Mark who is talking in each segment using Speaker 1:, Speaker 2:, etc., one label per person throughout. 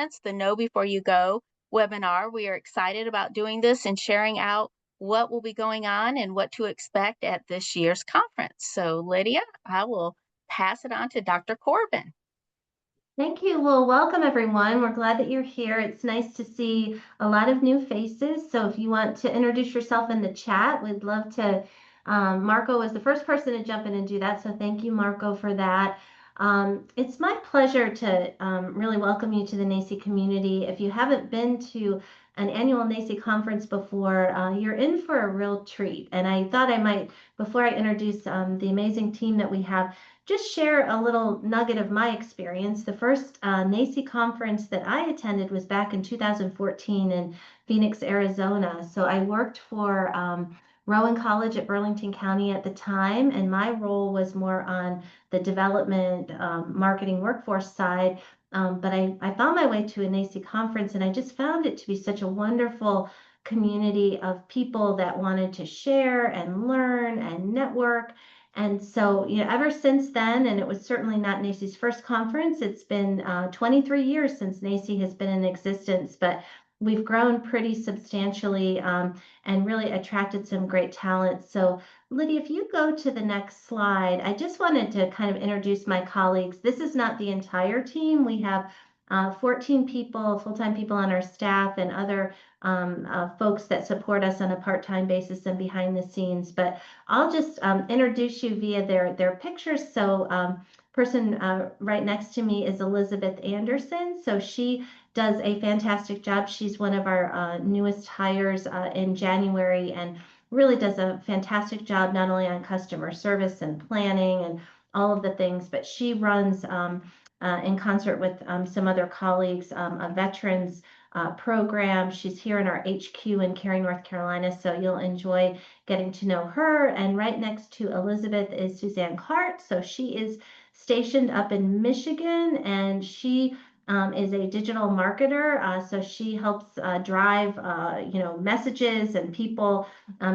Speaker 1: Conference, the Know Before You Go webinar. We are excited about doing this and sharing out what will be going on and what to expect at this year's conference. So, Lydia, I will pass it on to Dr. Corbin.
Speaker 2: Thank you. Well, welcome everyone. We're glad that you're here. It's nice to see a lot of new faces. So if you want to introduce yourself in the chat, we'd love to. Marco was the first person to jump in and do that. So thank you, Marco, for that. It's my pleasure to really welcome you to the NACCE community. If you haven't been to an annual NACCE conference before, you're in for a real treat. And I thought I might, before I introduce the amazing team that we have, just share a little nugget of my experience. The first NACCE conference that I attended was back in 2014 in Phoenix, Arizona. So I worked for Rowan College at Burlington County at the time, and my role was more on the development, marketing, workforce side. But I found my way to a NACCE conference, and I just found it to be such a wonderful community of people that wanted to share and learn and network. And so, ever since then, and it was certainly not NACCE's first conference, it's been 23 years since NACCE has been in existence, but we've grown pretty substantially and really attracted some great talent. So, Lydia, if you go to the next slide, I just wanted to kind of introduce my colleagues. This is not the entire team. We have 14 people, full-time people on our staff, and other folks that support us on a part-time basis and behind the scenes. But I'll just introduce you via their pictures. So person right next to me is Elizabeth Anderson. So she does a fantastic job. She's one of our newest hires in January, and really does a fantastic job not only on customer service and planning and all of the things, but she runs in concert with some other colleagues, a veterans program. She's here in our HQ in Cary, North Carolina, so you'll enjoy getting to know her. And right next to Elizabeth is Suzanne Hart. So she is stationed up in Michigan, and she is a digital marketer. So she helps drive, messages and people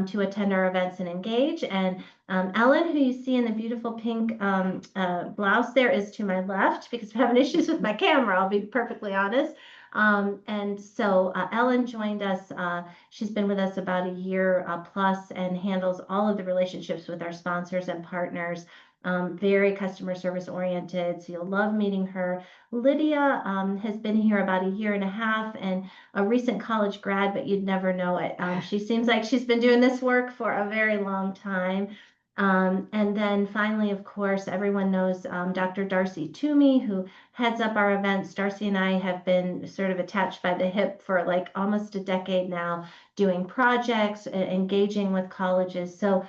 Speaker 2: to attend our events and engage. And Ellen, who you see in the beautiful pink blouse there, is to my left because I'm having issues with my camera, I'll be perfectly honest. And so Ellen joined us. She's been with us about a year plus and handles all of the relationships with our sponsors and partners. Very customer service oriented, so you'll love meeting her. Lydia has been here about a year and a half and a recent college grad, but you'd never know it. She seems like she's been doing this work for a very long time. And then finally, of course, everyone knows Dr. Darcy Toomey, who heads up our events. Darcy and I have been sort of attached by the hip for like almost a decade now, doing projects, engaging with colleges. So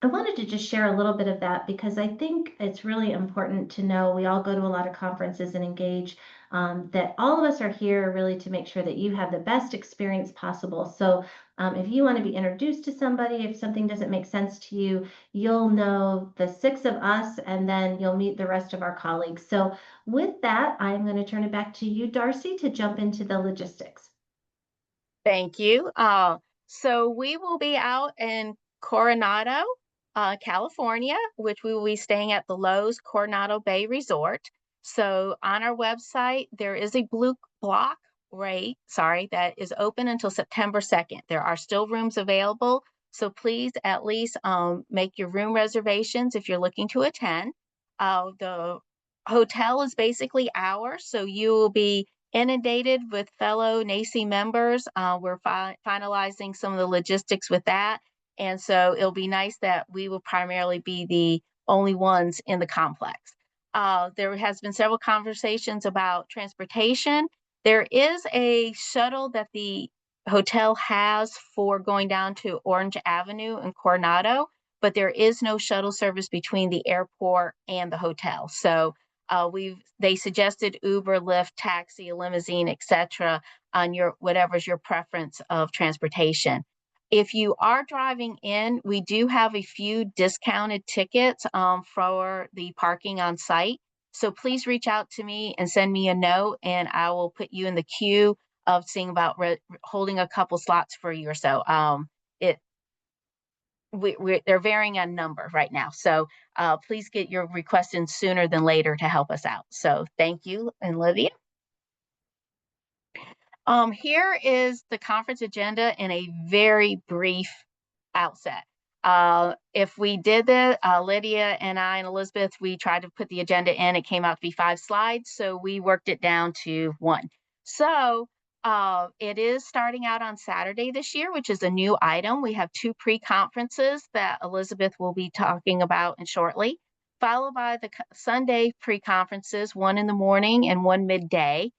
Speaker 2: I wanted to just share a little bit of that because I think it's really important to know we all go to a lot of conferences and engage, that all of us are here really to make sure that you have the best experience possible. So if you want to be introduced to somebody, if something doesn't make sense to you, you'll know the 6 of us, and then you'll meet the rest of our colleagues. So with that, I'm going to turn it back to you, Darcy, to jump into the logistics.
Speaker 1: Thank you. So we will be out in Coronado, California, which we will be staying at the Lowe's Coronado Bay Resort. So on our website, there is a blue block rate, that is open until September 2nd. There are still rooms available. So please at least make your room reservations if you're looking to attend. The hotel is basically ours, so you will be inundated with fellow NACCE members. We're finalizing some of the logistics with that. And so it'll be nice that we will primarily be the only ones in the complex. There has been several conversations about transportation. There is a shuttle that the hotel has for going down to Orange Avenue in Coronado, but there is no shuttle service between the airport and the hotel. So they suggested Uber, Lyft, taxi, limousine, etc. on your whatever's your preference of transportation. If you are driving in, we do have a few discounted tickets for the parking on site. So please reach out to me and send me a note, and I will put you in the queue of seeing about holding a couple slots for you or so. They're varying on number right now. So please get your request in sooner than later to help us out. So thank you, and Lydia. Here is the conference agenda in a very brief outset. If we did that, Lydia and I and Elizabeth, we tried to put the agenda in. It came out to be 5 slides, so we worked it down to one. So it is starting out on Saturday this year, which is a new item. We have two pre-conferences that Elizabeth will be talking about in shortly, followed by the Sunday pre-conferences, one in the morning and one midday,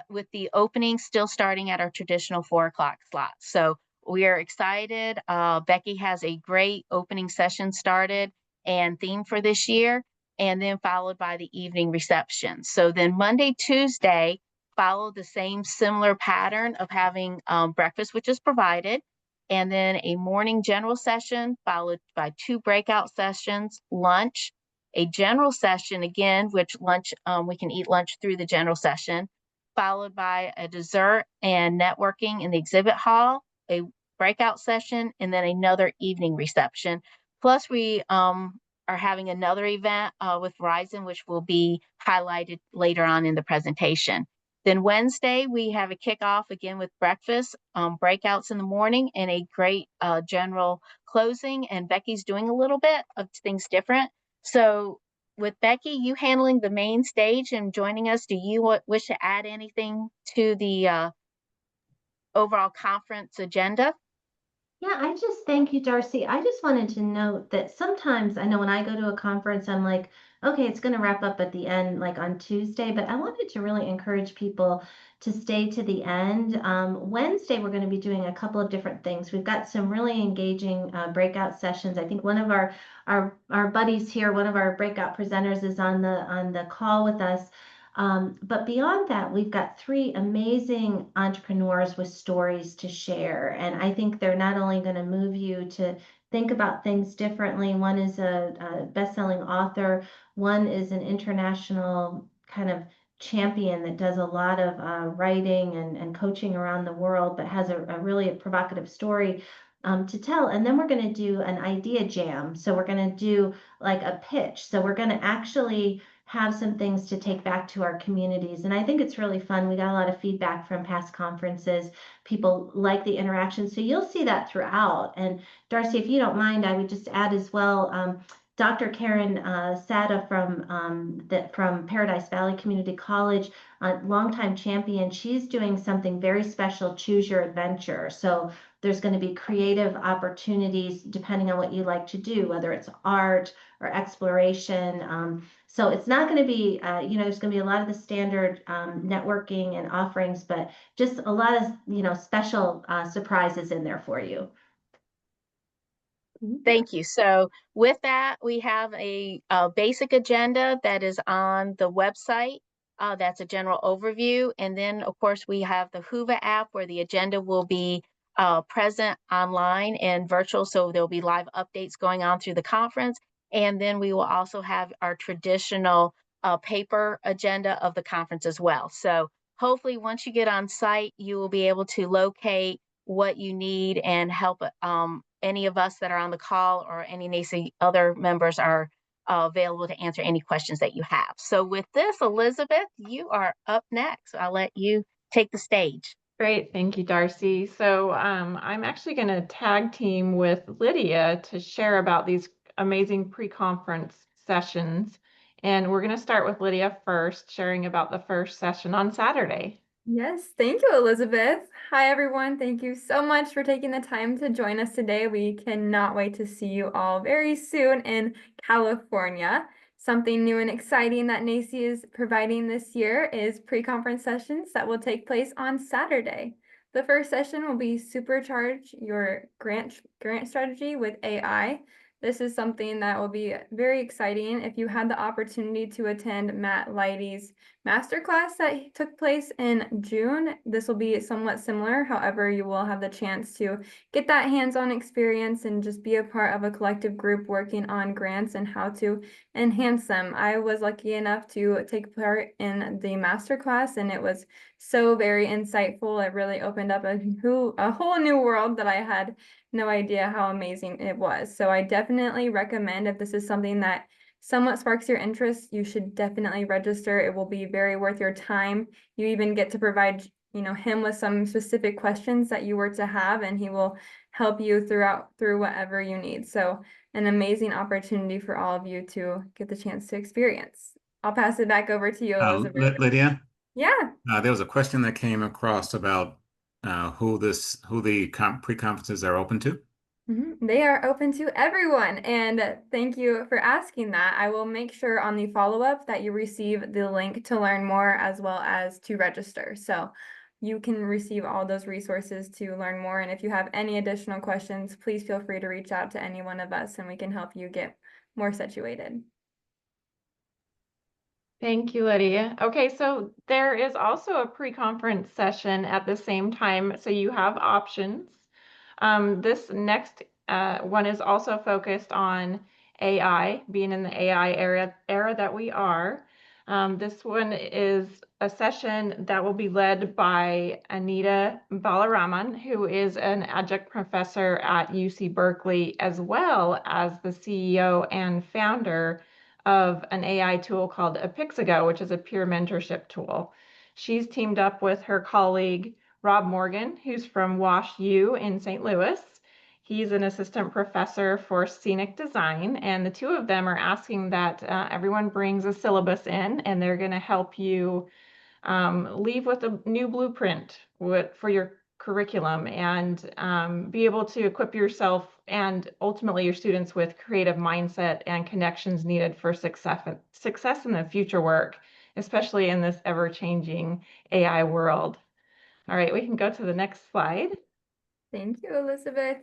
Speaker 1: with the opening still starting at our traditional 4 o'clock slot. So we are excited. Becky has a great opening session started and theme for this year, and then followed by the evening reception. So then Monday, Tuesday, follow the same similar pattern of having breakfast, which is provided, and then a morning general session followed by two breakout sessions, lunch, a general session again, which lunch we can eat lunch through the general session, followed by a dessert and networking in the exhibit hall, a breakout session, and then another evening reception. Plus, we are having another event with Verizon, which will be highlighted later on in the presentation. Then Wednesday, we have a kickoff again with breakfast, breakouts in the morning, and a great general closing. And Becky's doing a little bit of things different. So with Becky, you handling the main stage and joining us, do you wish to add anything to the overall conference agenda?
Speaker 2: Yeah, I just thank you, Darcy. I just wanted to note that sometimes I know when I go to a conference, I'm like, okay, it's going to wrap up at the end, like on Tuesday, but I wanted to really encourage people to stay to the end. Wednesday, we're going to be doing a couple of different things. We've got some really engaging breakout sessions. I think one of our buddies here, one of our breakout presenters, is on the call with us. But beyond that, we've got three amazing entrepreneurs with stories to share. And I think they're not only going to move you to think about things differently. One is a best-selling author. One is an international kind of champion that does a lot of writing and coaching around the world, but has a really provocative story to tell. And then we're going to do an idea jam. So we're going to do like a pitch. So we're going to actually have some things to take back to our communities. And I think it's really fun. We got a lot of feedback from past conferences. People like the interaction. So you'll see that throughout. And Darcy, if you don't mind, I would just add as well, Dr. Karen Sada from Paradise Valley Community College, a longtime champion, she's doing something very special, Choose Your Adventure. So there's going to be creative opportunities depending on what you like to do, whether it's art or exploration. So it's not going to be, there's going to be a lot of the standard networking and offerings, but just a lot of, special surprises in there for you.
Speaker 1: Thank you. So with that, we have a basic agenda that is on the website. That's a general overview. And then, of course, we have the Hoover app where the agenda will be present online and virtual. So there'll be live updates going on through the conference. And then we will also have our traditional paper agenda of the conference as well. So hopefully once you get on site, you will be able to locate what you need and help any of us that are on the call or any NACCE other members are available to answer any questions that you have. So with this, Elizabeth, you are up next. I'll let you take the stage.
Speaker 3: Great, thank you, Darcy. So I'm actually going to tag team with Lydia to share about these amazing pre-conference sessions. And we're going to start with Lydia first, sharing about the first session on Saturday.
Speaker 4: Yes, thank you, Elizabeth. Hi, everyone. Thank you so much for taking the time to join us today. We cannot wait to see you all very soon in California. Something new and exciting that NACCE is providing this year is pre-conference sessions that will take place on Saturday. The first session will be Supercharge Your Grant Strategy with AI. This is something that will be very exciting. If you had the opportunity to attend Matt Leidy's masterclass that took place in June, this will be somewhat similar. However, you will have the chance to get that hands-on experience and just be a part of a collective group working on grants and how to enhance them. I was lucky enough to take part in the masterclass, and it was so very insightful. It really opened up a whole new world that I had no idea how amazing it was. So I definitely recommend, if this is something that somewhat sparks your interest, you should definitely register. It will be very worth your time. You even get to provide him with some specific questions that you were to have, and he will help you through whatever you need. So an amazing opportunity for all of you to get the chance to experience. I'll pass it back over to you, Elizabeth.
Speaker 5: Lydia,
Speaker 4: Yeah.
Speaker 5: there was a question that came across about who the pre-conferences are open to.
Speaker 4: They are open to everyone, and thank you for asking that. I will make sure on the follow-up that you receive the link to learn more as well as to register. So you can receive all those resources to learn more. And if you have any additional questions, please feel free to reach out to any one of us and we can help you get more situated.
Speaker 3: Thank you, Lydia. Okay, so there is also a pre-conference session at the same time, so you have options. This next one is also focused on AI, being in the AI era that we are. This one is a session that will be led by Anita Balaraman, who is an adjunct professor at UC Berkeley, as well as the CEO and founder of an AI tool called Apixigo, which is a peer mentorship tool. She's teamed up with her colleague, Rob Morgan, who's from Wash U in St. Louis. He's an assistant professor for scenic design, and the two of them are asking that everyone brings a syllabus in, and they're going to help you leave with a new blueprint for your curriculum and be able to equip yourself and ultimately your students with creative mindset and connections needed for success in the future work, especially in this ever-changing AI world. All right, we can go to the next slide.
Speaker 4: Thank you, Elizabeth.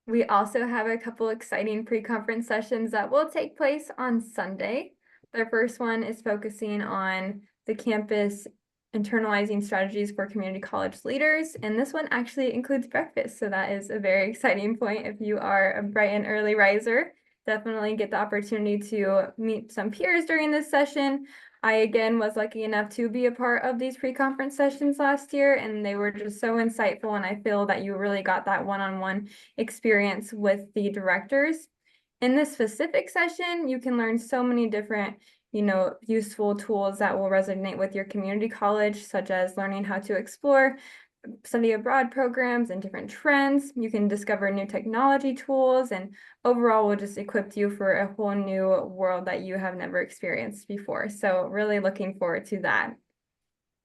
Speaker 4: We also have a couple exciting pre-conference sessions that will take place on Sunday. The first one is focusing on the campus internalizing strategies for community college leaders, and this one actually includes breakfast, so that is a very exciting point. If you are a bright and early riser, definitely get the opportunity to meet some peers during this session. I again was lucky enough to be a part of these pre-conference sessions last year, and they were just so insightful, and I feel that you really got that one-on-one experience with the directors. In this specific session, you can learn so many different useful tools that will resonate with your community college, such as learning how to explore study abroad programs and different trends. You can discover new technology tools, and overall will just equip you for a whole new world that you have never experienced before. So really looking forward to that.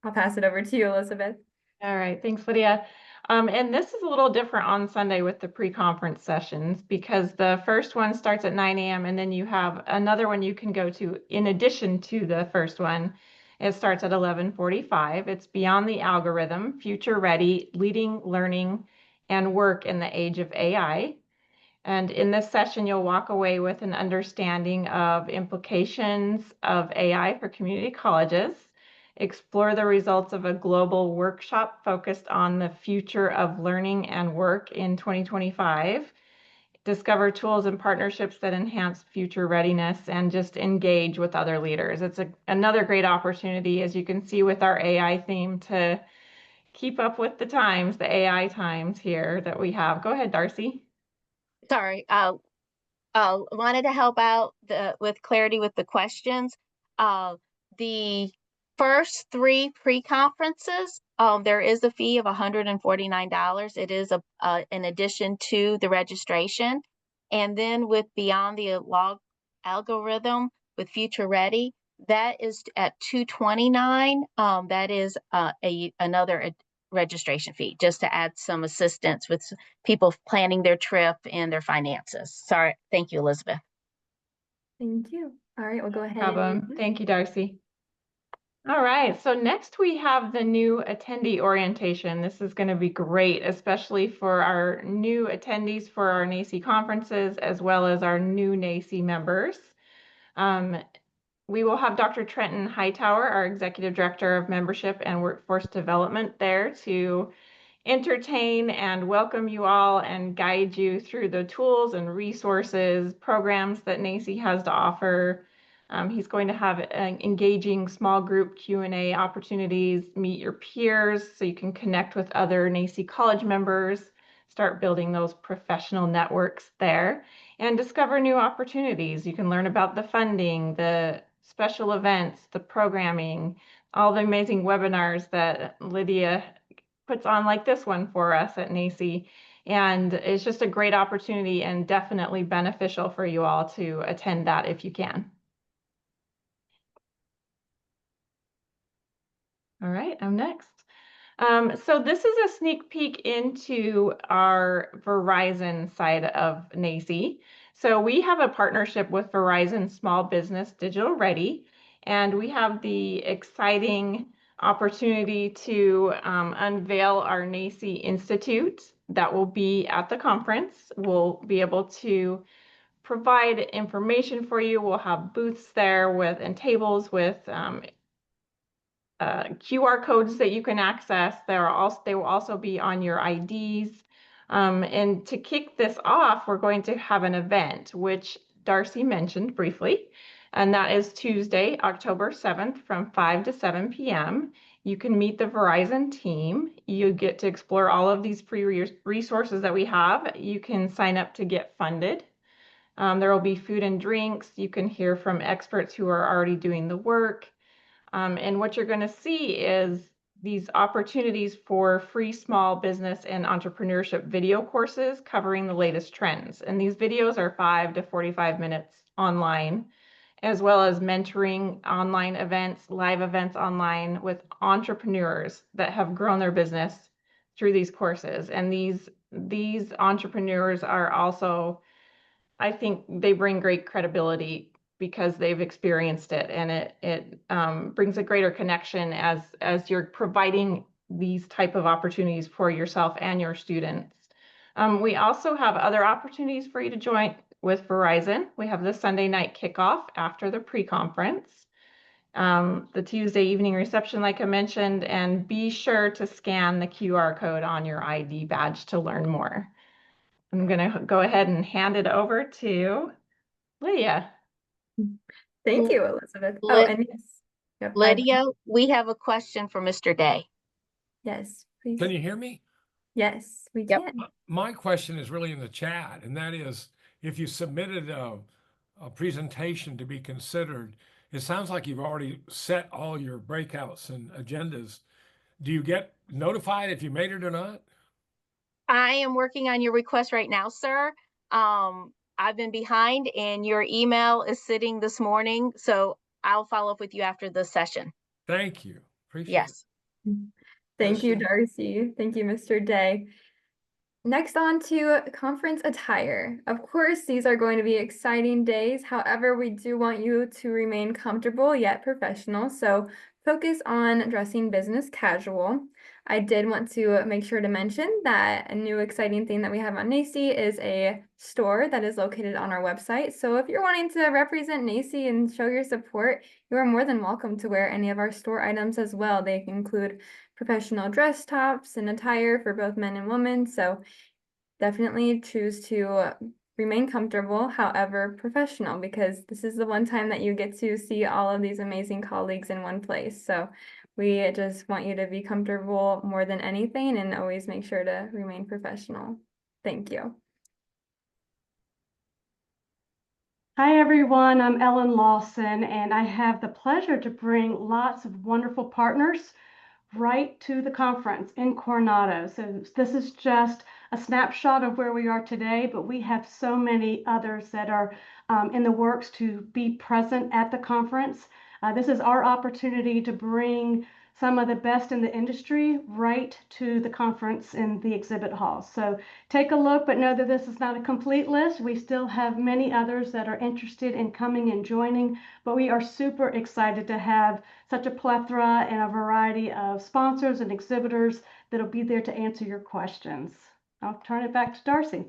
Speaker 4: I'll pass it over to you, Elizabeth.
Speaker 3: All right, thanks, Lydia. And this is a little different on Sunday with the pre-conference sessions because the first one starts at 9 a.m. and then you have another one you can go to in addition to the first one. It starts at 11:45. It's Beyond the Algorithm, Future Ready, Leading, Learning, and Work in the Age of AI. And in this session, you'll walk away with an understanding of implications of AI for community colleges, explore the results of a global workshop focused on the future of learning and work in 2025, discover tools and partnerships that enhance future readiness, and just engage with other leaders. It's another great opportunity, as you can see with our AI theme, to keep up with the times, the AI times here that we have. Go ahead, Darcy.
Speaker 1: Sorry, wanted to help out with clarity with the questions. The first three pre-conferences, there is a fee of $149. It is in addition to the registration. And then with Beyond the Algorithm with Future Ready, that is at $229. That is another registration fee, just to add some assistance with people planning their trip and their finances. Sorry. Thank you, Elizabeth.
Speaker 4: Thank you. All right, we'll go ahead
Speaker 3: Problem. Thank you, Darcy. All right, so next we have the new attendee orientation. This is going to be great, especially for our new attendees for our NACCE conferences, as well as our new NACCE members. We will have Dr. Trenton Hightower, our Executive Director of Membership and Workforce Development, there to entertain and welcome you all and guide you through the tools and resources, programs that NACCE has to offer. He's going to have engaging small group Q&A opportunities, meet your peers so you can connect with other NACCE college members, start building those professional networks there, and discover new opportunities. You can learn about the funding, the special events, the programming, all the amazing webinars that Lydia puts on, like this one for us at NACCE. And it's just a great opportunity and definitely beneficial for you all to attend that if you can. All right, I'm next. So this is a sneak peek into our Verizon side of NACCE. So we have a partnership with Verizon Small Business Digital Ready, and we have the exciting opportunity to unveil our NACCE Institute that will be at the conference. We'll be able to provide information for you. We'll have booths there with and tables with QR codes that you can access. They will also be on your IDs. And to kick this off, we're going to have an event, which Darcy mentioned briefly, and that is Tuesday, October 7th from 5 to 7 p.m. You can meet the Verizon team. You get to explore all of these free resources that we have. You can sign up to get funded. There will be food and drinks. You can hear from experts who are already doing the work. And what you're going to see is these opportunities for free small business and entrepreneurship video courses covering the latest trends. And these videos are 5 to 45 minutes online, as well as mentoring online events, live events online with entrepreneurs that have grown their business through these courses. And these entrepreneurs are also, I think they bring great credibility because they've experienced it, and it brings a greater connection as you're providing these type of opportunities for yourself and your students. We also have other opportunities for you to join with Verizon. We have the Sunday night kickoff after the pre-conference, the Tuesday evening reception, like I mentioned, and be sure to scan the QR code on your ID badge to learn more. I'm going to go ahead and hand it over to Lydia.
Speaker 4: Thank you, Elizabeth. Oh,
Speaker 1: Lyd-
Speaker 4: and yes. Yep,
Speaker 1: Lydia, we have a question for Mr. Day.
Speaker 4: yes, please.
Speaker 6: Can you hear me?
Speaker 4: Yes, we
Speaker 1: Yep.
Speaker 4: can.
Speaker 6: My question is really in the chat, and that is, if you submitted a presentation to be considered, it sounds like you've already set all your breakouts and agendas. Do you get notified if you made it or not?
Speaker 1: I am working on your request right now, sir. I've been behind and your email is sitting this morning, so I'll follow up with you after the session.
Speaker 6: Thank you. Appreciate
Speaker 1: Yes.
Speaker 4: Thank you,
Speaker 6: Darcy.
Speaker 4: Darcy. Thank you, Mr. Day. Next on to conference attire. Of course, these are going to be exciting days. However, we do want you to remain comfortable yet professional. So focus on dressing business casual. I did want to make sure to mention that a new exciting thing that we have on NACCE is a store that is located on our website. So if you're wanting to represent NACCE and show your support, you are more than welcome to wear any of our store items as well. They include professional dress tops and attire for both men and women. So definitely choose to remain comfortable, however professional, because this is the one time that you get to see all of these amazing colleagues in one place. So we just want you to be comfortable more than anything and always make sure to remain professional. Thank you.
Speaker 7: Hi everyone, I'm Ellen Lawson, and I have the pleasure to bring lots of wonderful partners right to the conference in Coronado. So this is just a snapshot of where we are today, but we have so many others that are in the works to be present at the conference. This is our opportunity to bring some of the best in the industry right to the conference in the exhibit hall. So take a look, but know that this is not a complete list. We still have many others that are interested in coming and joining, but we are super excited to have such a plethora and a variety of sponsors and exhibitors that'll be there to answer your questions. I'll turn it back to Darcy.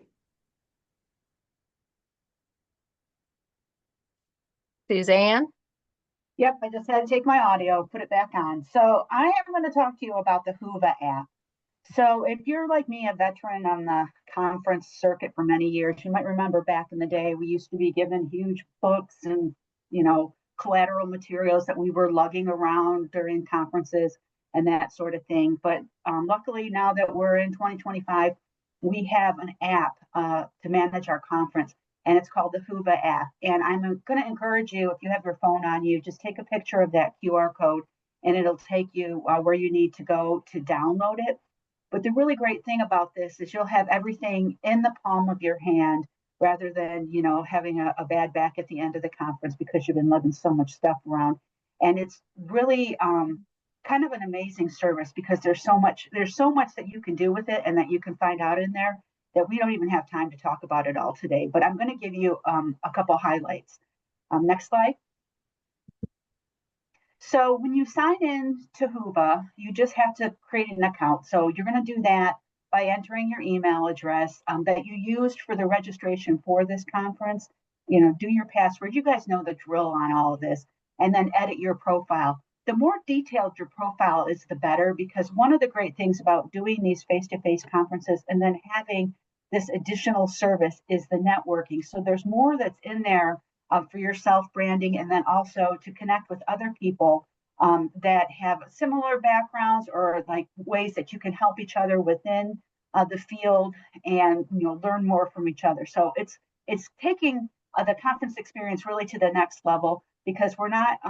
Speaker 1: Suzanne?
Speaker 8: Yep, I just had to take my audio, put it back on. So I am going to talk to you about the Whova app. So if you're like me, a veteran on the conference circuit for many years, you might remember back in the day, we used to be given huge books and, collateral materials that we were lugging around during conferences and that sort of thing. But luckily, now that we're in 2025, we have an app to manage our conference, and it's called the Whova app. And I'm going to encourage you, if you have your phone on you, just take a picture of that QR code and it'll take you where you need to go to download it. But the really great thing about this is you'll have everything in the palm of your hand rather than, having a bad back at the end of the conference because you've been lugging so much stuff around. And it's really kind of an amazing service because there's so much that you can do with it and that you can find out in there that we don't even have time to talk about it all today. But I'm going to give you a couple highlights. Next slide. So when you sign in to Whova, you just have to create an account. So you're going to do that by entering your email address that you used for the registration for this conference. Do your password. You guys know the drill on all of this, and then edit your profile. The more detailed your profile is, the better, because one of the great things about doing these face-to-face conferences and then having this additional service is the networking. So there's more that's in there for your self-branding, and then also to connect with other people that have similar backgrounds or like ways that you can help each other within the field and learn more from each other. So it's taking the conference experience really to the next level, because we're not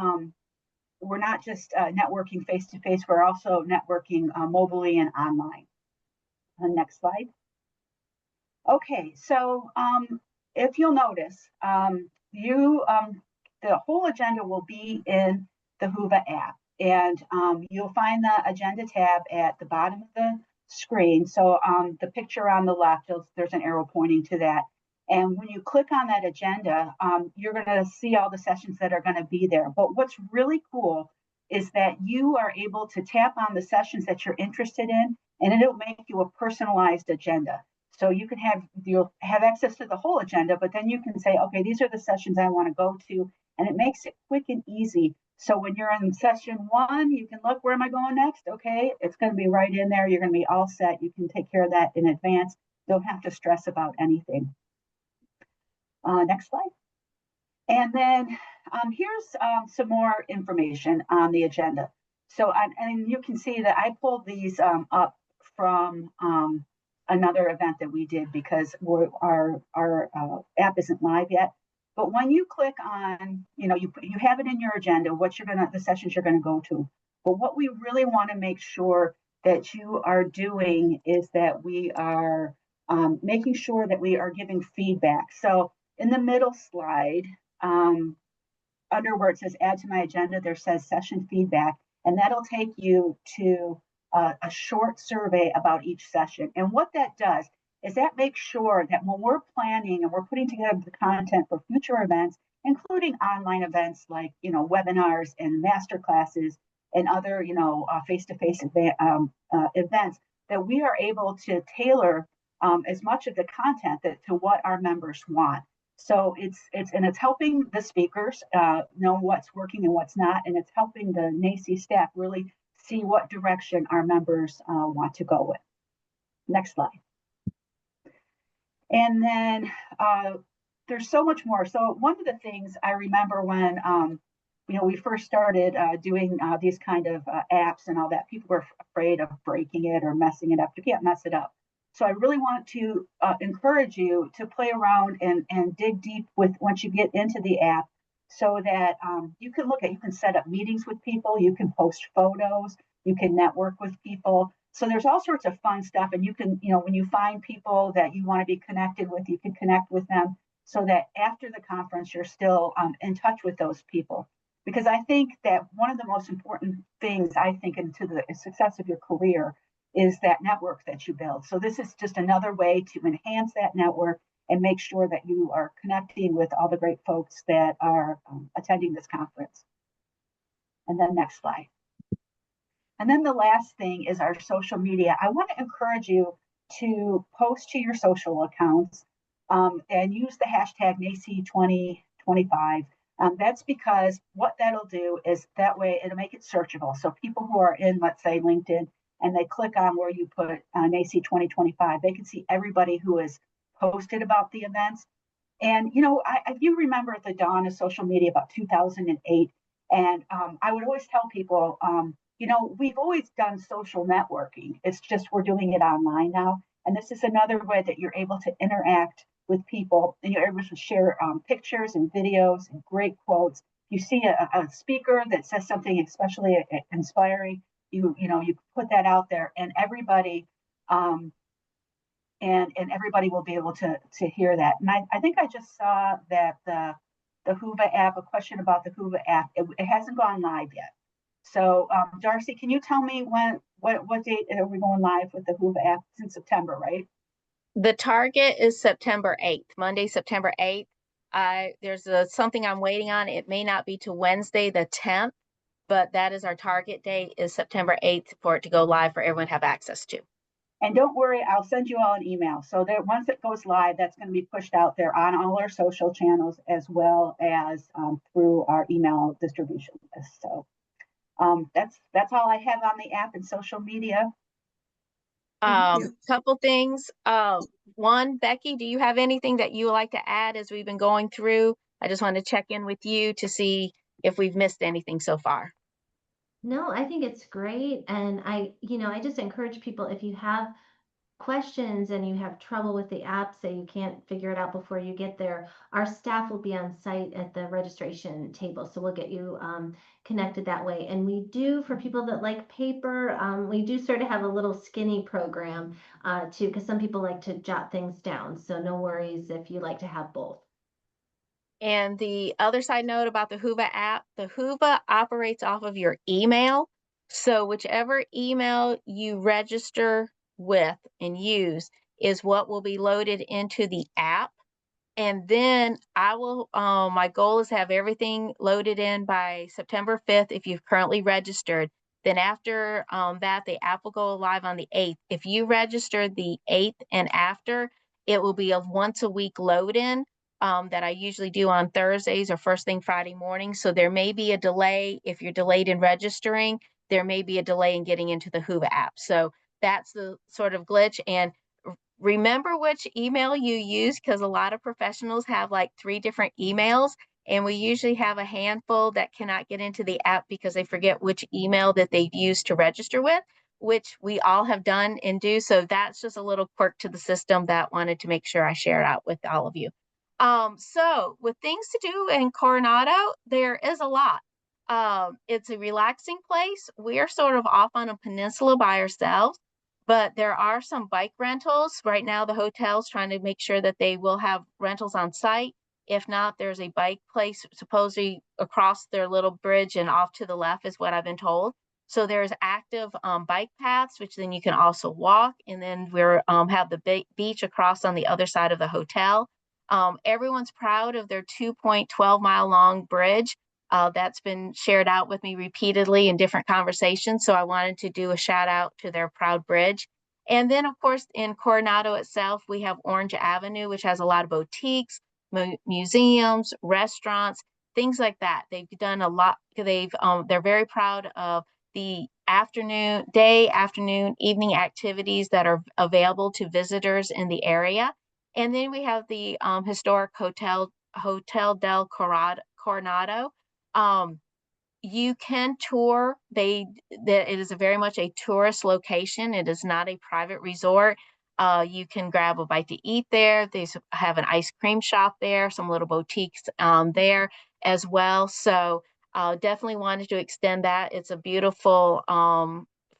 Speaker 8: just networking face to face, we're also networking mobilely and online. Next slide. Okay, so if you'll notice, the whole agenda will be in the Whova app, and you'll find the agenda tab at the bottom of the screen. So the picture on the left, there's an arrow pointing to that. And when you click on that agenda, you're going to see all the sessions that are going to be there. But what's really cool is that you are able to tap on the sessions that you're interested in, and it'll make you a personalized agenda. So you'll have access to the whole agenda, but then you can say, okay, these are the sessions I want to go to, and it makes it quick and easy. So when you're in session 1, you can look, where am I going next? Okay, it's going to be right in there. You're going to be all set. You can take care of that in advance. Don't have to stress about anything. Next slide. And then here's some more information on the agenda. So, and you can see that I pulled these up from another event that we did, because our app isn't live yet. But when you click on, you have it in your agenda, the sessions you're going to go to. But what we really want to make sure that you are doing is that we are making sure that we are giving feedback. So in the middle slide, under where it says add to my agenda, there says session feedback, and that'll take you to a short survey about each session. And what that does is that makes sure that when we're planning and we're putting together the content for future events, including online events like webinars and master classes and other face-to-face events, that we are able to tailor as much of the content to what our members want. So it's helping the speakers know what's working and what's not, and it's helping the NACCE staff really see what direction our members want to go with. Next slide. And then there's so much more. So one of the things I remember when we first started doing these kind of apps and all that, people were afraid of breaking it or messing it up. You can't mess it up. So I really want to encourage you to play around and dig deep once you get into the app, so that you can set up meetings with people, you can post photos, you can network with people. So there's all sorts of fun stuff, and you can, when you find people that you want to be connected with, you can connect with them, so that after the conference, you're still in touch with those people. Because I think that one of the most important things, into the success of your career, is that network that you build. So this is just another way to enhance that network and make sure that you are connecting with all the great folks that are attending this conference. And then next slide. And then the last thing is our social media. I want to encourage you to post to your social accounts and use the hashtag NACCE2025. That's because what that'll do is that way it'll make it searchable. So people who are in, let's say, LinkedIn, and they click on where you put NACCE 2025, they can see everybody who has posted about the events. And, you remember at the dawn of social media about 2008, and I would always tell people, we've always done social networking. It's just we're doing it online now. And this is another way that you're able to interact with people, and you're able to share pictures and videos and great quotes. you see a speaker that says something especially inspiring, you put that out there, and everybody and everybody will be able to hear that. And I think I just saw that the Whova app, a question about the Whova app, it hasn't gone live yet. So Darcy, can you tell me what date are we going live with the Whova app? It's in September, right?
Speaker 1: The target is September 8th, Monday, September 8th. There's something I'm waiting on. It may not be to Wednesday, the 10th, but that is our target date, is September 8th for it to go live for everyone to have access to.
Speaker 8: And don't worry, I'll send you all an email. So that once it goes live, that's going to be pushed out there on all our social channels as well as through our email distribution list. So that's all I have on the app and social media.
Speaker 1: Couple things. One, Becky, do you have anything that you would like to add as we've been going through? I just want to check in with you to see if we've missed anything so far.
Speaker 2: No, I think it's great. And I just encourage people, if you have questions and you have trouble with the app, say you can't figure it out before you get there, our staff will be on site at the registration table. So we'll get you connected that way. And we do, for people that like paper, we do sort of have a little skinny program too, because some people like to jot things down. So no worries if you like to have both.
Speaker 1: And the other side note about the Whova app, the Whova operates off of your email. So whichever email you register with and use is what will be loaded into the app. And then I will, my goal is to have everything loaded in by September 5th if you've currently registered. Then after that, the app will go live on the 8th. If you register the 8th and after, it will be a once a week load in that I usually do on Thursdays or first thing Friday morning. So there may be a delay. If you're delayed in registering, there may be a delay in getting into the Whova app. So that's the sort of glitch. And remember which email you use, because a lot of professionals have like 3 different emails, and we usually have a handful that cannot get into the app because they forget which email that they've used to register with, which we all have done and do. So that's just a little quirk to the system that wanted to make sure I share it out with all of you. So with things to do in Coronado, there is a lot. It's a relaxing place. We are sort of off on a peninsula by ourselves, but there are some bike rentals. Right now, the hotel's trying to make sure that they will have rentals on site. If not, there's a bike place supposedly across their little bridge and off to the left is what I've been told. So there's active bike paths, which then you can also walk. And then we're have the beach across on the other side of the hotel. Everyone's proud of their 2.12 mile long bridge. That's been shared out with me repeatedly in different conversations. So I wanted to do a shout out to their proud bridge. And then, of course, in Coronado itself, we have Orange Avenue, which has a lot of boutiques, museums, restaurants, things like that. They've done a lot. They're very proud of the afternoon, evening activities that are available to visitors in the area. And then we have the historic Hotel del Coronado. You can tour. It is very much a tourist location. It is not a private resort. You can grab a bite to eat there. They have an ice cream shop there, some little boutiques there as well. So definitely wanted to extend that. It's a beautiful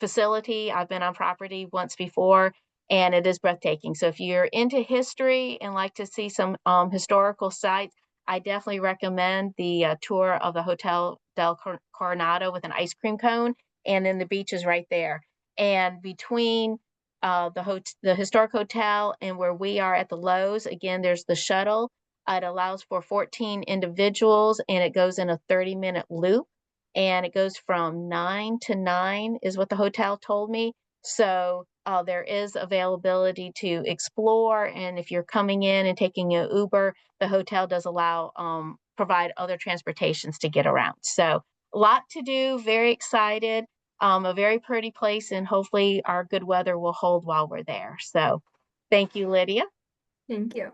Speaker 1: facility. I've been on property once before, and it is breathtaking. So if you're into history and like to see some historical sites, I definitely recommend the tour of the Hotel del Coronado with an ice cream cone, and then the beach is right there. And between the historic hotel and where we are at the Lowe's, again, there's the shuttle. It allows for 14 individuals, and it goes in a 30-minute loop. And it goes from 9 to 9 is what the hotel told me. So there is availability to explore. And if you're coming in and taking an Uber, the hotel does allow, provide other transportations to get around. So a lot to do, very excited, a very pretty place, and hopefully our good weather will hold while we're there. So thank you, Lydia.
Speaker 4: Thank you.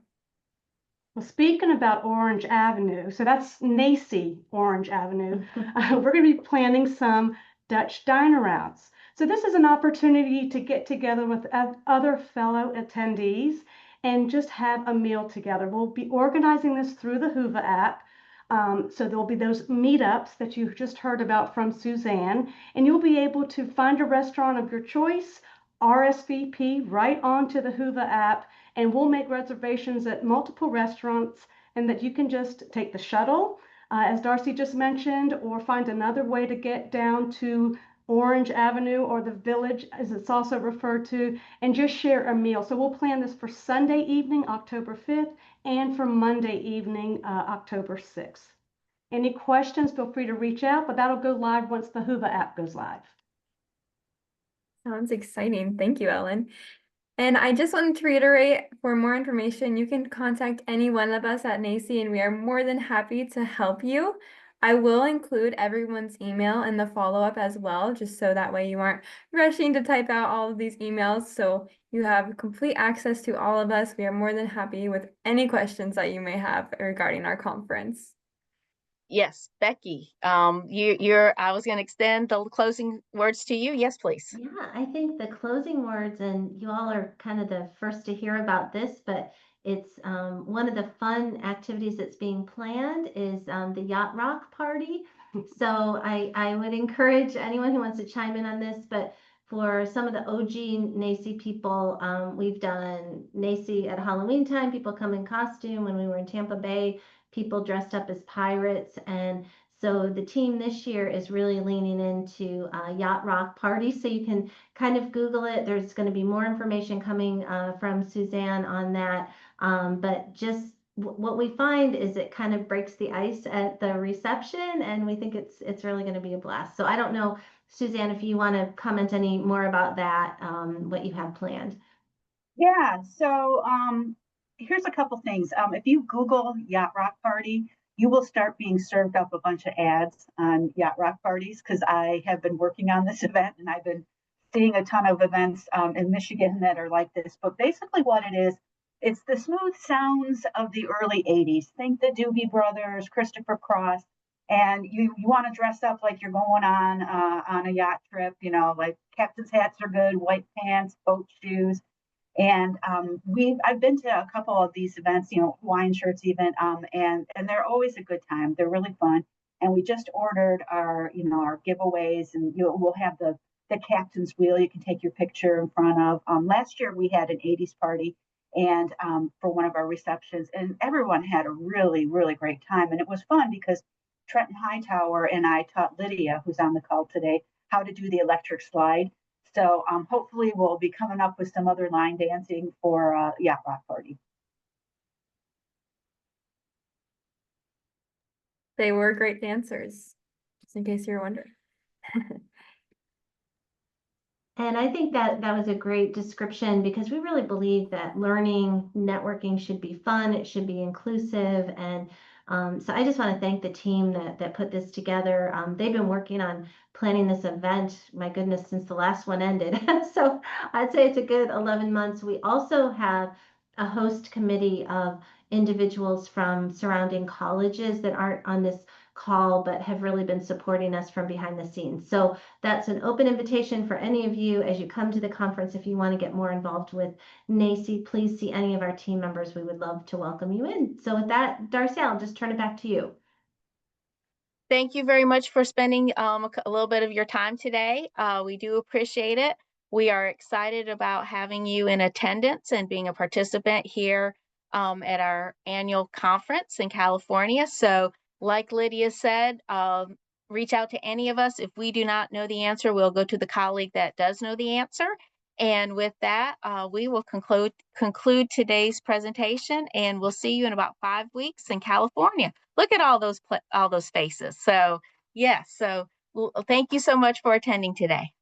Speaker 7: Well, speaking about Orange Avenue, so that's NACCE Orange Avenue. We're going to be planning some Dutch dine-arounds. So this is an opportunity to get together with other fellow attendees and just have a meal together. We'll be organizing this through the Whova app. So there'll be those meetups that you just heard about from Suzanne, and you'll be able to find a restaurant of your choice, RSVP right onto the Whova app, and we'll make reservations at multiple restaurants, and that you can just take the shuttle, as Darcy just mentioned, or find another way to get down to Orange Avenue, or the Village as it's also referred to, and just share a meal. So we'll plan this for Sunday evening, October 5th, and for Monday evening, October 6th. Any questions, feel free to reach out, but that'll go live once the Whova app goes live.
Speaker 4: Sounds exciting. Thank you, Ellen. And I just wanted to reiterate, for more information, you can contact any one of us at NACCE, and we are more than happy to help you. I will include everyone's email in the follow-up as well, just so that way you aren't rushing to type out all of these emails. So you have complete access to all of us. We are more than happy with any questions that you may have regarding our conference.
Speaker 1: Yes, Becky, I was going to extend the closing words to you. Yes, please.
Speaker 2: Yeah, I think the closing words, and you all are kind of the first to hear about this, but it's one of the fun activities that's being planned is the Yacht Rock Party. So I would encourage anyone who wants to chime in on this, but for some of the OG NACCE people, we've done NACCE at Halloween time. People come in costume. When we were in Tampa Bay, people dressed up as pirates, and so the team this year is really leaning into Yacht Rock Party. So you can kind of Google it. There's going to be more information coming from Suzanne on that. But just what we find is it kind of breaks the ice at the reception, and we think it's really going to be a blast. So I don't know, Suzanne, if you want to comment any more about that, what you have planned.
Speaker 8: Yeah, so here's a couple things. If you Google Yacht Rock Party, you will start being served up a bunch of ads on Yacht Rock parties, because I have been working on this event and I've been seeing a ton of events in Michigan that are like this. But basically what it is, it's the smooth sounds of the early 80s. Think the Doobie Brothers, Christopher Cross, and you want to dress up like you're going on a yacht trip, like captain's hats are good, white pants, boat shoes. And I've been to a couple of these events, Hawaiian shirts even, and they're always a good time. They're really fun. And we just ordered our giveaways, and we'll have the captain's wheel you can take your picture in front of. Last year we had an 80s party, and for one of our receptions, and everyone had a really, really great time. And it was fun because Trenton Hightower and I taught Lydia, who's on the call today, how to do the electric slide. So hopefully we'll be coming up with some other line dancing for Yacht Rock Party.
Speaker 4: They were great dancers, just in case you're wondering.
Speaker 2: And I think that was a great description, because we really believe that learning, networking should be fun, it should be inclusive. And so I just want to thank the team that put this together. They've been working on planning this event, my goodness, since the last one ended. So I'd say it's a good 11 months. We also have a host committee of individuals from surrounding colleges that aren't on this call, but have really been supporting us from behind the scenes. So that's an open invitation for any of you as you come to the conference. If you want to get more involved with NACCE, please see any of our team members. We would love to welcome you in. So with that, Darcy, I'll just turn it back to you.
Speaker 1: Thank you very much for spending a little bit of your time today. We do appreciate it. We are excited about having you in attendance and being a participant here at our annual conference in California. So like Lydia said, reach out to any of us. If we do not know the answer, we'll go to the colleague that does know the answer. And with that, we will conclude today's presentation, and we'll see you in about 5 weeks in California. Look at all those faces. So yes, so thank you so much for attending today.